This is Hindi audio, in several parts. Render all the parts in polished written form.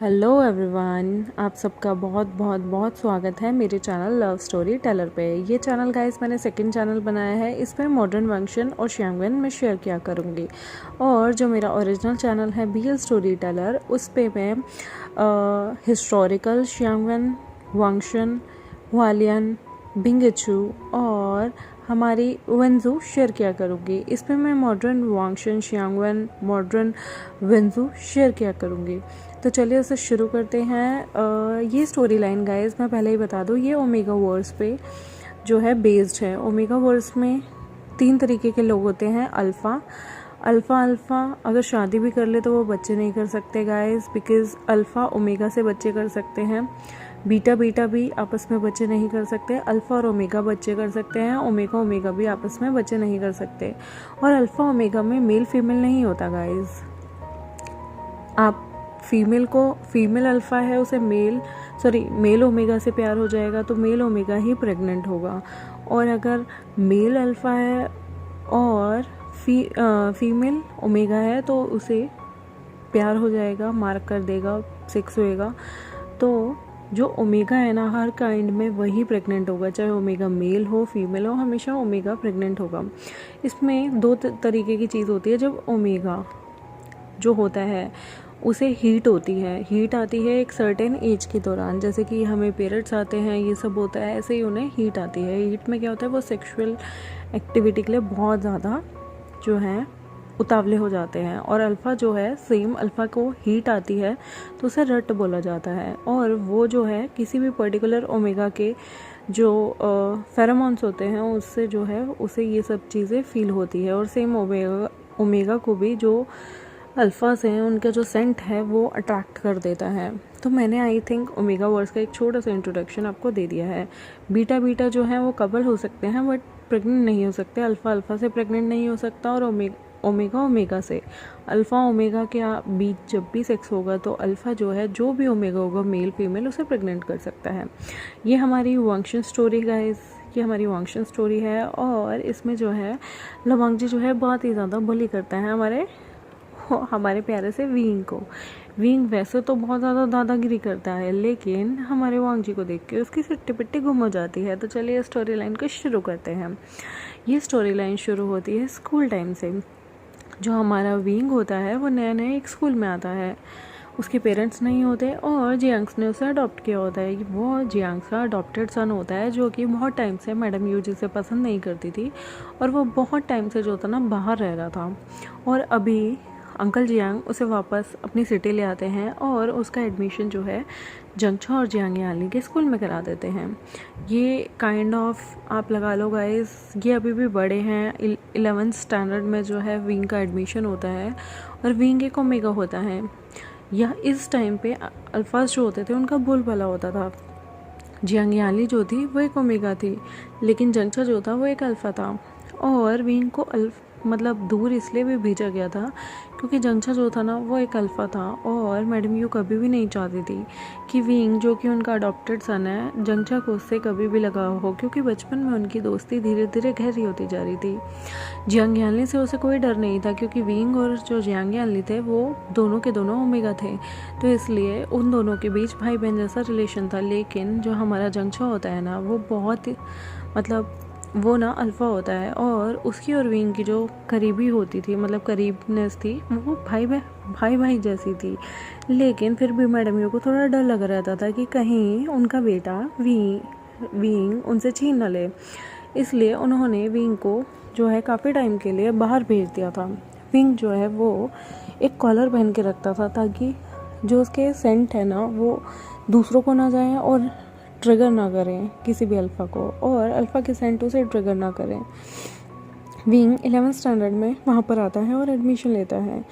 हेलो एवरीवन, आप सबका बहुत बहुत बहुत स्वागत है मेरे चैनल लव स्टोरी टेलर पे। ये चैनल गाइस मैंने सेकंड चैनल बनाया है। इसमें मॉडर्न वंक्शन और श्यांगवन मैं शेयर किया करूँगी। और जो मेरा ओरिजिनल चैनल है BL स्टोरी टेलर, उस पे मैं हिस्टोरिकल श्यांगवन, वंक्शन, हुआलियन, बिंगचू और हमारी वेंजू शेयर किया करूँगी। इसमें मैं मॉडर्न वांगशन, श्यांगवन, मॉडर्न वेंजू शेयर किया करूँगी। तो चलिए उसे शुरू करते हैं। ये स्टोरी लाइन गाइज मैं पहले ही बता दूँ, ये ओमेगा वर्स पे जो है बेस्ड है। ओमेगा वर्स में 3 तरीके के लोग होते हैं। अल्फ़ा अगर शादी भी कर ले तो वो बच्चे नहीं कर सकते गाइज, बिकॉज अल्फ़ा ओमेगा से बच्चे कर सकते हैं। बीटा भी आपस में बच्चे नहीं कर सकते। अल्फ़ा और ओमेगा बच्चे कर सकते हैं, ओमेगा भी आपस में बच्चे नहीं कर सकते। और अल्फ़ा ओमेगा में मेल फीमेल नहीं होता गाइज। आप फीमेल अल्फ़ा है उसे मेल ओमेगा से प्यार हो जाएगा तो मेल ओमेगा ही प्रेग्नेंट होगा। और अगर मेल अल्फ़ा है और फीमेल ओमेगा है तो उसे प्यार हो जाएगा, मार्क कर देगा, सेक्स होएगा। तो जो ओमेगा है ना, हर काइंड में वही प्रेग्नेंट होगा, चाहे ओमेगा मेल हो फीमेल हो, हमेशा ओमेगा प्रेग्नेंट होगा। इसमें 2 तरीके की चीज़ होती है। जब ओमेगा जो होता है उसे हीट आती है एक सर्टेन एज के दौरान, जैसे कि हमें पीरियड्स आते हैं, ये सब होता है, ऐसे ही उन्हें हीट आती है। हीट में क्या होता है, वो सेक्सुअल एक्टिविटी के लिए बहुत ज़्यादा जो है उतावले हो जाते हैं। और अल्फ़ा जो है, सेम अल्फ़ा को हीट आती है तो उसे रट बोला जाता है। और वो जो है किसी भी पर्टिकुलर ओमेगा के जो फेरोमोन्स होते हैं उससे जो है उसे ये सब चीज़ें फील होती है। और सेम ओमेगा को भी जो अल्फ़ास हैं उनका जो सेंट है वो अट्रैक्ट कर देता है। तो मैंने आई थिंक ओमेगा वर्स का एक छोटा सा इंट्रोडक्शन आपको दे दिया है। बीटा जो है वो कपल हो सकते हैं बट प्रेग्नेंट नहीं हो सकते। अल्फ़ा से प्रेग्नेंट नहीं हो सकता और ओमेगा से। अल्फ़ा ओमेगा के बीच जब भी सेक्स होगा तो अल्फ़ा जो है, जो भी ओमेगा होगा मेल फीमेल, उसे प्रेग्नेंट कर सकता है। ये हमारी वंक्शन स्टोरी गाइस, ये हमारी वंक्शन स्टोरी है। और इसमें जो है लवंगजी जो है बहुत ही ज़्यादा बुली करता है हमारे प्यारे से विंग को। विंग वैसे तो बहुत ज़्यादा दादागिरी करता है, लेकिन हमारे वांगजी को देख के उसकी सिट्टी पिट्टी गुम हो जाती है। तो चलिए स्टोरी लाइन को शुरू करते हैं। ये स्टोरी लाइन शुरू होती है स्कूल टाइम से। जो हमारा विंग होता है वो नया एक स्कूल में आता है। उसके पेरेंट्स नहीं होते और जियांग्स ने उसे अडॉप्ट किया होता है। वो जियांग्स का अडॉप्टेड सन होता है, जो कि बहुत टाइम से मैडम यूजी से पसंद नहीं करती थी और वो बहुत टाइम से जो था ना बाहर रह रहा था। और अभी अंकल जियांग उसे वापस अपनी सिटी ले आते हैं और उसका एडमिशन जो है जंगछा और जियांग याली के स्कूल में करा देते हैं। ये काइंड ऑफ आप लगा लो गाइस, ये अभी भी बड़े हैं। 11th स्टैंडर्ड में जो है विंग का एडमिशन होता है और विंग एक ओमेगा होता है। यह इस टाइम पे अल्फाज जो होते थे उनका बोलबाला होता था। जियांग याली जो थी वो एक ओमेगा थी, लेकिन जंगछा जो था वो एक अल्फ़ा था। और विंग को मतलब दूर इसलिए भी भेजा गया था क्योंकि जंगछा जो था ना वो एक अल्फ़ा था। और मैडम यू कभी भी नहीं चाहती थी कि विंग, जो कि उनका अडॉप्टेड सन है, जंगछा को उससे कभी भी लगाव हो, क्योंकि बचपन में उनकी दोस्ती धीरे धीरे गहरी होती जा रही थी। जियांग याली से उसे कोई डर नहीं था क्योंकि विंग और जो जियांग याली थे वो दोनों के दोनों ओमेगा थे, तो इसलिए उन दोनों के बीच भाई बहन जैसा रिलेशन था। लेकिन जो हमारा जंगछा होता है ना, वो बहुत मतलब वो ना अल्फ़ा होता है और उसकी और विंग की जो करीबी होती थी, मतलब करीबनेस थी, वो भाई जैसी थी। लेकिन फिर भी मैडम यू को थोड़ा डर लग रहता था कि कहीं उनका बेटा विंग उनसे छीन न ले। इसलिए उन्होंने विंग को जो है काफ़ी टाइम के लिए बाहर भेज दिया था। विंग जो है वो एक कॉलर पहन के रखता था ताकि जो उसके सेंट है ना वो दूसरों को ना जाए और ट्रिगर ना करें किसी भी अल्फ़ा को, और अल्फ़ा के सेंट उसे ट्रिगर ना करें। विंग 11th स्टैंडर्ड में वहाँ पर आता है और एडमिशन लेता है।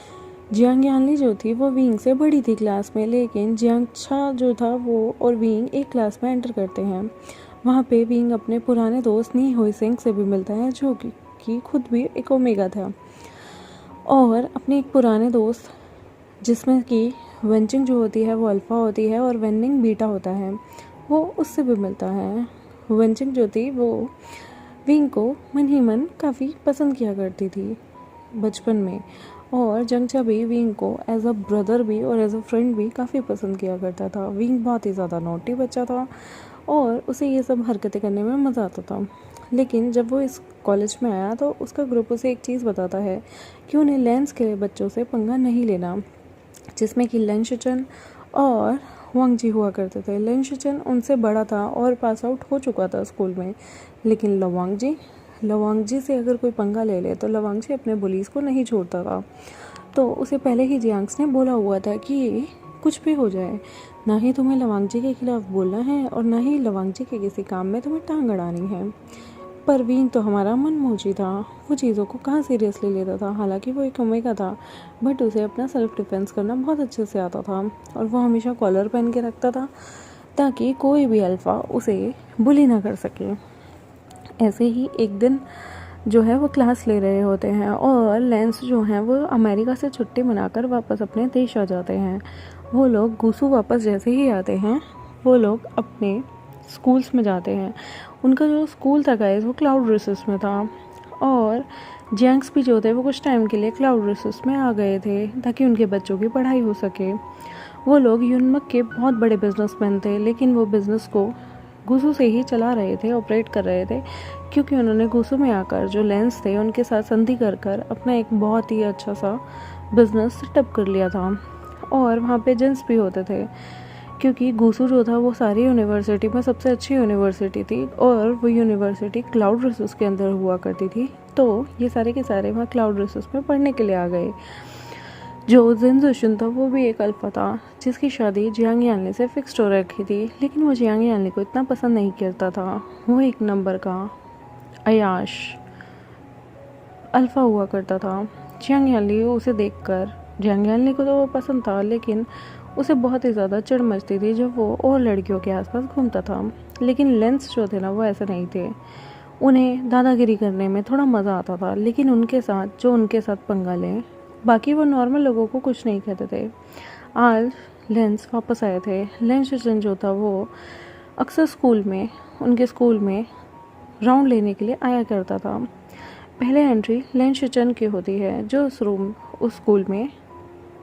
जियांग याली जो थी वो विंग से बड़ी थी क्लास में, लेकिन जियांगछा जो था वो और विंग एक क्लास में एंटर करते हैं। वहाँ पे विंग अपने पुराने दोस्त नी हुई सिंह से भी मिलता है, जो कि खुद भी एक ओमेगा था। और अपने एक पुराने दोस्त जिसमें कि वेंचिंग जो होती है वो अल्फ़ा होती है और वेनिंग बीटा होता है, वो उससे भी मिलता है। वेंचिंग जो थी वो विंग को मन ही मन काफ़ी पसंद किया करती थी बचपन में। और जंगचा भी विंग को एज अ ब्रदर भी और एज अ फ्रेंड भी काफ़ी पसंद किया करता था। विंग बहुत ही ज़्यादा नॉटी बच्चा था और उसे ये सब हरकतें करने में मज़ा आता था। लेकिन जब वो इस कॉलेज में आया तो उसका ग्रुप उसे एक चीज़ बताता है कि उन्हें लेंस के बच्चों से पंगा नहीं लेना, जिसमें कि लेन शिचन और वांग जी हुआ करते थे। लेन शिचन उनसे बड़ा था और पास आउट हो चुका था स्कूल में, लेकिन लवांग जी से अगर कोई पंगा ले ले तो लवांग जी अपने बुलीज को नहीं छोड़ता था। तो उसे पहले ही जियांग्स ने बोला हुआ था कि कुछ भी हो जाए, ना ही तुम्हें लवांग जी के खिलाफ बोलना है और ना ही लवांग जी के किसी काम में तुम्हें टांग अड़ानी है। पर विंग तो हमारा मनमोजी था, वो चीज़ों को कहाँ सीरियसली लेता था। हालांकि वो एक ओमेगा था, बट उसे अपना सेल्फ डिफेंस करना बहुत अच्छे से आता था और वो हमेशा कॉलर पहन के रखता था ताकि कोई भी अल्फ़ा उसे बुली ना कर सके। ऐसे ही एक दिन जो है वो क्लास ले रहे होते हैं और लेंस जो हैं वो अमेरिका से छुट्टी मनाकर वापस अपने देश आ जाते हैं। वो लोग गुसू वापस जैसे ही आते हैं वो लोग अपने स्कूल्स में जाते हैं। उनका जो स्कूल था गाइस वो क्लाउड रिसर्च में था और जैंक्स भी जो थे वो कुछ टाइम के लिए क्लाउड रिसर्च में आ गए थे ताकि उनके बच्चों की पढ़ाई हो सके। वो लोग यूनमक के बहुत बड़े बिजनेसमैन थे, लेकिन वो बिज़नेस को गुसू से ही चला रहे थे, ऑपरेट कर रहे थे, क्योंकि उन्होंने गुसू में आकर जो लेंस थे उनके साथ संधि कर अपना एक बहुत ही अच्छा सा बिज़नेस सेटअप कर लिया था। और वहाँ पे जेंट्स भी होते थे, क्योंकि गुसू जो था वो सारी यूनिवर्सिटी में सबसे अच्छी यूनिवर्सिटी थी और वो यूनिवर्सिटी क्लाउड रिसोर्स के अंदर हुआ करती थी। तो ये सारे के सारे वहाँ क्लाउड रिसोर्स में पढ़ने के लिए आ गए। जो जिन जोशन था वो भी एक अल्फा था जिसकी शादी जियांग यानली से फिक्स्ड हो रखी थी, लेकिन वो जियांग यानली को इतना पसंद नहीं करता था। वो एक नंबर का अयाश अल्फा हुआ करता था। जियांग यानली उसे देखकर, जियांग यानली को तो वो पसंद था, लेकिन उसे बहुत ही ज़्यादा चिढ़ मचती थी जब वो और लड़कियों के आसपास घूमता था। लेकिन लेंस जो थे ना वो ऐसे नहीं थे, उन्हें दादागिरी करने में थोड़ा मज़ा आता था, लेकिन उनके साथ पंगा लें, बाकी वो नॉर्मल लोगों को कुछ नहीं कहते थे। आज लेंस वापस आए थे। लेंस शिचन जो था वो अक्सर उनके स्कूल में राउंड लेने के लिए आया करता था। पहले एंट्री लेंस शिचन की होती है, जो उस स्कूल में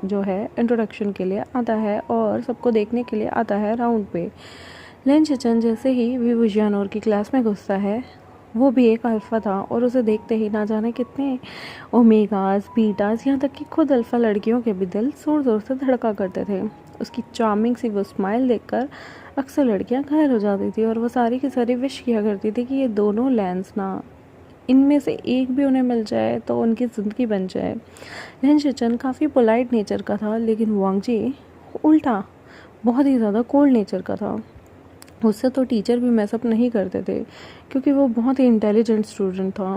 जो है इंट्रोडक्शन के लिए आता है और सबको देखने के लिए आता है राउंड पे। लेंस शिचन जैसे ही वी जियानोर की क्लास में घुसता है, वो भी एक अल्फ़ा था और उसे देखते ही ना जाने कितने ओमेगास, बीटास, यहाँ तक कि खुद अल्फ़ा लड़कियों के भी दिल ज़ोर ज़ोर से धड़का करते थे। उसकी चार्मिंग सी वो स्माइल देखकर अक्सर लड़कियां घायल हो जाती थी और वो सारी की सारी विश किया करती थी कि ये दोनों लेंस ना, इनमें से एक भी उन्हें मिल जाए तो उनकी ज़िंदगी बन जाए। लेंस शिचन काफ़ी पोलाइट नेचर का था, लेकिन वांग जी उल्टा बहुत ही ज़्यादा कोल्ड नेचर का था। उससे तो टीचर भी मैसअप नहीं करते थे, क्योंकि वो बहुत ही इंटेलिजेंट स्टूडेंट था।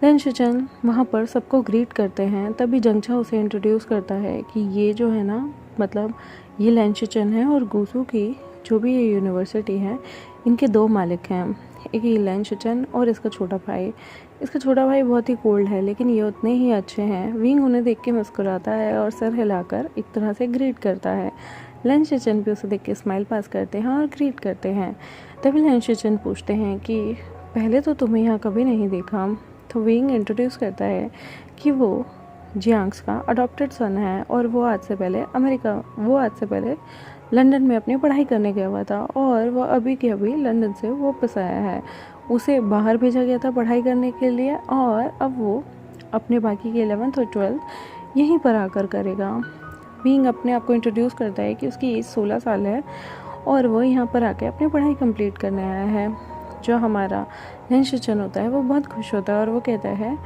लेंस शिचन वहाँ पर सबको ग्रीट करते हैं, तभी जंगचा उसे इंट्रोड्यूस करता है कि ये जो है ना, मतलब ये लेंस शिचन है और गुसू की जो भी ये यूनिवर्सिटी है इनके दो मालिक हैं, एक ये लेंस शिचन और इसका छोटा भाई। इसका छोटा भाई बहुत ही कोल्ड है, लेकिन ये उतने ही अच्छे हैं। विंग उन्हें देख के मुस्कुराता है और सर हिलाकर एक तरह से ग्रीट करता है। लेंस शिचन भी उसे देख के स्माइल पास करते हैं और ग्रीट करते हैं। तभी लेंस शिचन पूछते हैं कि पहले तो तुम्हें यहाँ कभी नहीं देखा। तो विंग इंट्रोड्यूस करता है कि वो जियांग्स का अडॉप्टेड सन है और वो आज से पहले लंदन में अपनी पढ़ाई करने गया हुआ था और वह अभी के अभी लंदन से वापस आया है। उसे बाहर भेजा गया था पढ़ाई करने के लिए और अब वो अपने बाकी के 11th और 12th यहीं पर आकर करेगा। विंग अपने आप को इंट्रोड्यूस करता है कि उसकी एज 16 साल है और वो यहाँ पर आके अपनी पढ़ाई कंप्लीट करने आया है। जो हमारा लेंस शिचन होता है वो बहुत खुश होता है और वो कहता है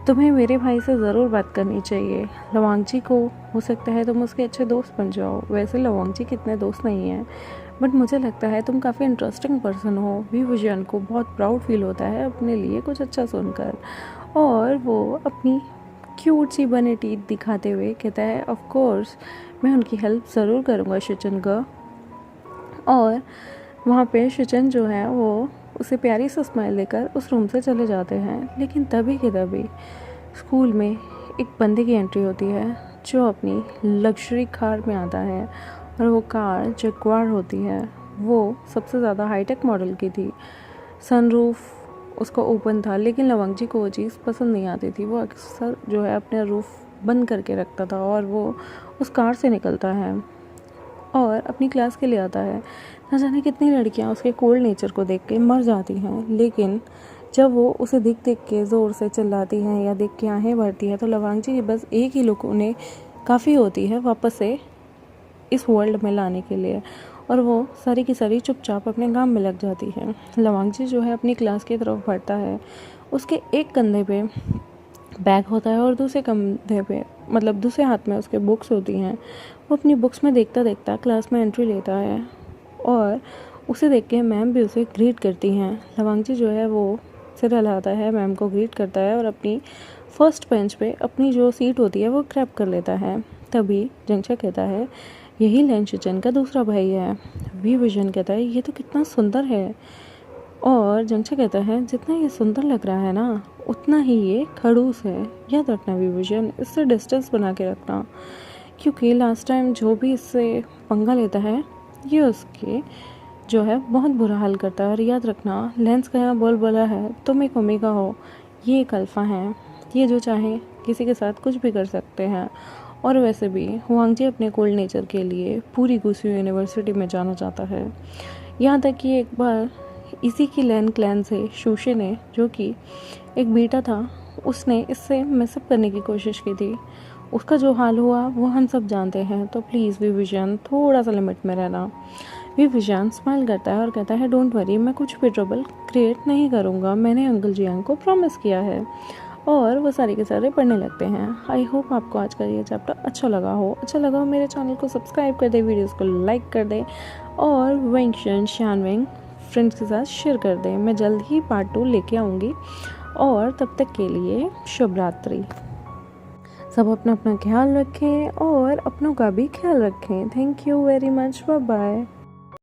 तुम्हें मेरे भाई से ज़रूर बात करनी चाहिए। लवांग जी को हो सकता है तुम उसके अच्छे दोस्त बन जाओ। वैसे लवांग जी कितने दोस्त नहीं हैं, बट मुझे लगता है तुम काफ़ी इंटरेस्टिंग पर्सन हो। वी विजन को बहुत प्राउड फील होता है अपने लिए कुछ अच्छा सुनकर, और वो अपनी क्यूट सी बने टीथ दिखाते हुए कहता है ऑफ कोर्स मैं उनकी हेल्प ज़रूर करूँगा शिचन का। और वहाँ पे शिचन जो है वो उसे प्यारी सा स्माइल देकर उस रूम से चले जाते हैं। लेकिन तभी के तभी स्कूल में एक बंदे की एंट्री होती है जो अपनी लग्जरी कार में आता है और वो कार जगुआर होती है। वो सबसे ज़्यादा हाईटेक मॉडल की थी। सनरूफ उसका ओपन था, लेकिन लवंग जी को वो चीज़ पसंद नहीं आती थी। वो अक्सर जो है अपने रूफ बंद करके रखता था और वो उस कार से निकलता है और अपनी क्लास के लिए आता है। न जाने कितनी लड़कियां उसके कोल्ड नेचर को देख के मर जाती हैं, लेकिन जब वो उसे देख देख के ज़ोर से चिल्लाती हैं या देख के आहें भरती हैं तो लवांगजी की बस एक ही लुक उन्हें काफ़ी होती है वापस से इस वर्ल्ड में लाने के लिए, और वो सारी की सारी चुपचाप अपने काम में लग जाती है। लवांगजी जो है अपनी क्लास की तरफ बढ़ता है। उसके एक कंधे पे बैग होता है और दूसरे कंधे पे मतलब दूसरे हाथ में उसके बुक्स होती हैं। वो अपनी बुक्स में देखता देखता क्लास में एंट्री लेता है और उसे देख के मैम भी उसे ग्रीट करती हैं। लवांगजी जो है वो सिर हिलाता है, मैम को ग्रीट करता है और अपनी फर्स्ट बेंच पे अपनी जो सीट होती है वो ग्रैब कर लेता है। तभी जंक्षा कहता है यही लैन शिचन का दूसरा भाई है। वी विजन कहता है ये तो कितना सुंदर है, और जंक्षा कहता है जितना ये सुंदर लग रहा है ना उतना ही ये खड़ूस है। याद रखना वी विजन, इससे डिस्टेंस बना के रखना, क्योंकि लास्ट टाइम जो भी इससे पंगा लेता है ये उसके जो है बहुत बुरा हाल करता है। और याद रखना लेंस का यहाँ बोल बोला है तुम एक ओमेगा हो, ये एक अल्फ़ा है, ये जो चाहे किसी के साथ कुछ भी कर सकते हैं। और वैसे भी हुआंगजी अपने कोल्ड नेचर के लिए पूरी गुसू यूनिवर्सिटी में जाना चाहता है। यहाँ तक कि एक बार इसी की लैन क्लैन से शूशे ने, जो कि एक बेटा था, उसने इससे मिसअप करने की कोशिश की थी। उसका जो हाल हुआ वो हम सब जानते हैं। तो प्लीज़ वी विजन थोड़ा सा लिमिट में रहना। वी विजन स्माइल करता है और कहता है डोंट वरी, मैं कुछ भी ट्रबल क्रिएट नहीं करूँगा, मैंने अंकल जियांग को प्रॉमिस किया है। और वो सारे के सारे पढ़ने लगते हैं। आई होप आपको आज का ये चैप्टर अच्छा लगा हो। मेरे चैनल को सब्सक्राइब कर दे, वीडियोज़ को लाइक कर दे और वेंगशन शानवेंग फ्रेंड्स के साथ शेयर कर दें। मैं जल्द ही पार्ट 2 लेके आऊँगी, और तब तक के लिए शुभ रात्रि। सब अपना अपना ख्याल रखें और अपनों का भी ख्याल रखें। Thank you very much, bye bye.